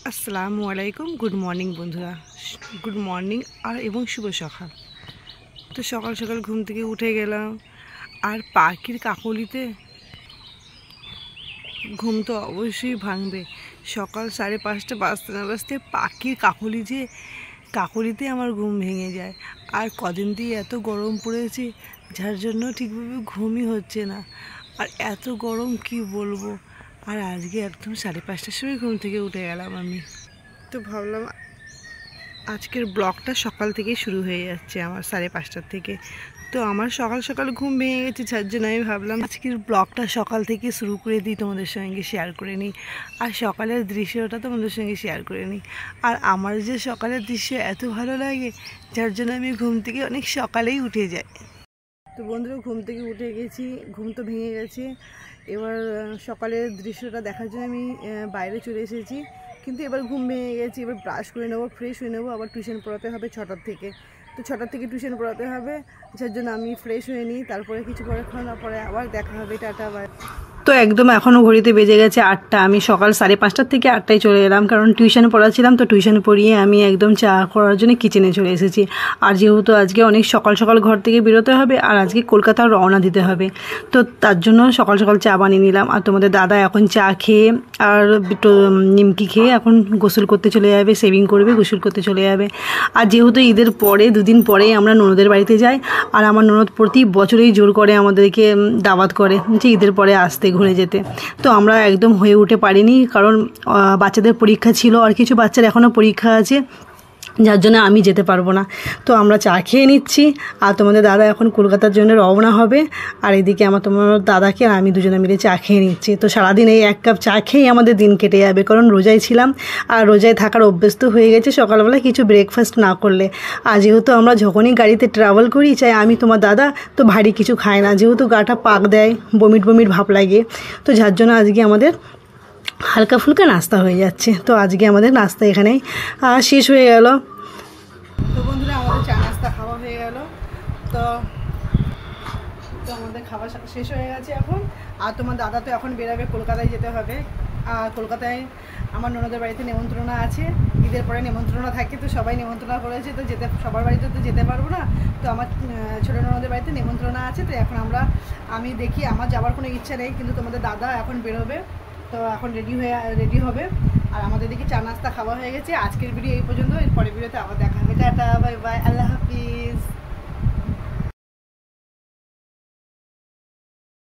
আসসালামু আলাইকুম, good morning বন্ধুরা। গুড মর্নিং এবং শুভ সকাল। তো সকাল সকাল ঘুম থেকে উঠে গেলাম, আর পাখির কাকলিতে ঘুম তো অবশ্যই ভাঙবে। সকাল 5:30 বাজতে না বাজতে পাখির কাকলিতে আমার ঘুম ভেঙে যায়। আর কদিন দিয়ে এত গরম পড়েছে, যার জন্য ঠিকভাবে ঘুমই হচ্ছে না। আর এত গরম কি বলবো। আর আজকে একদম 5:30টার সময় ঘুম থেকে উঠে গেলাম আমি। তো ভাবলাম আজকের ব্লগটা সকাল থেকেই শুরু হয়ে যাচ্ছে আমার 5:30টার থেকে। তো আমার সকাল সকাল ঘুম ভেঙে গেছে, যার জন্য আমি ভাবলাম আজকের ব্লগটা সকাল থেকে শুরু করে দিই, তোমাদের সঙ্গে শেয়ার করে নিই। আর সকালের দৃশ্যটা তোমাদের সঙ্গে শেয়ার করে নিই। আর আমার যে সকালের দৃশ্য এত ভালো লাগে, যার জন্য আমি ঘুম থেকে অনেক সকালেই উঠে যাই। তো বন্ধুরা, ঘুম থেকে উঠে গেছি, ঘুম তো ভেঙে গেছে। এবার সকালের দৃশ্যটা দেখার জন্য আমি বাইরে চলে এসেছি। কিন্তু এবার ঘুম ভেঙে গেছি, এবার ব্রাশ করে নেবো, ফ্রেশ হয়ে নেবো। আবার টিউশন পড়াতে হবে 6টার থেকে। তো 6টার থেকে টিউশন পড়াতে হবে, যার জন্য আমি ফ্রেশ হয়ে নিই। তারপরে কিছু পড়াশোনা পরে আবার দেখা হবে, টাটা বাই। তো একদম এখনও ঘড়িতে বেজে গেছে 8টা। আমি সকাল 5:30টার থেকে 8টায় চলে এলাম, কারণ টিউশনে পড়াচ্ছিলাম। তো টিউশন পড়িয়ে আমি একদম চা করার জন্য কিচেনে চলে এসেছি। আর যেহেতু আজকে অনেক সকাল সকাল ঘর থেকে বেরোতে হবে, আর আজকে কলকাতা রওনা দিতে হবে, তো তার জন্য সকাল সকাল চা বানিয়ে নিলাম। আর তোমাদের দাদা এখন চা খেয়ে আর নিমকি খেয়ে এখন গোসল করতে চলে যাবে, শেভিং করবে, গোসল করতে চলে যাবে। আর যেহেতু ঈদের পরে 2 দিন পরেই আমরা ননদের বাড়িতে যাই, আর আমার ননদ প্রতি বছরেই জোর করে আমাদেরকে দাওয়াত করে যে ঈদের পরে আসতে, ঘুরে যেতে। তো আমরা একদম হয়ে উঠে পারিনি, কারণ বাচ্চাদের পরীক্ষা ছিল, আর কিছু বাচ্চার এখনও পরীক্ষা আছে, যার জন্য আমি যেতে পারবো না। তো আমরা চা খেয়ে নিচ্ছি, আর তোমাদের দাদা এখন কলকাতার জন্য রওনা হবে। আর এদিকে তোমার দাদাকে আর আমি দুজনে মিলে চা খেয়ে নিচ্ছি। তো সারাদিন এই 1 কাপ চা খেয়েই আমাদের দিন কেটে যাবে, কারণ রোজায় ছিলাম, আর রোজায় থাকার অভ্যেস তো হয়ে গেছে সকালবেলা কিছু ব্রেকফাস্ট না করলে। আর যেহেতু আমরা যখনই গাড়িতে ট্রাভেল করি, চাই আমি তোমার দাদা, তো ভারী কিছু খায় না, যেহেতু গাটা পাক দেয়, বমিট বমিট ভাব লাগে। তো যার জন্য আজকে আমাদের হালকা ফুলকা নাস্তা হয়ে যাচ্ছে। তো আজকে আমাদের নাস্তা এখানেই শেষ হয়ে গেল। তো বন্ধুরা, আমাদের চা নাস্তা খাওয়া হয়ে গেল। তো আমাদের খাওয়া শেষ হয়ে গেছে এখন। আর তোমার দাদা তো এখন বেরোবে, কলকাতায় যেতে হবে। আর কলকাতায় আমার ননদের বাড়িতে নেমন্ত্রণা আছে, ঈদের পরে নেমন্ত্রণা থাকে, তো সবাই নেমন্ত্রণা করেছে, তো সবার বাড়িতে তো যেতে পারবো না। তো আমার ছোটো ননদের বাড়িতে নেমন্ত্রণা আছে। তো এখন আমি দেখি, আমার যাওয়ার কোনো ইচ্ছা নেই, কিন্তু তোমাদের দাদা এখন বেরোবে, তো এখন রেডি হবে। আর আমাদের দিকে চা নাস্তা খাওয়া হয়ে গেছে। আজকের ভিডিও এই পর্যন্ত, এর পরের ভিডিওতে আবার দেখা হবে। টাটা বাই বাই, আল্লাহ হাফিজ।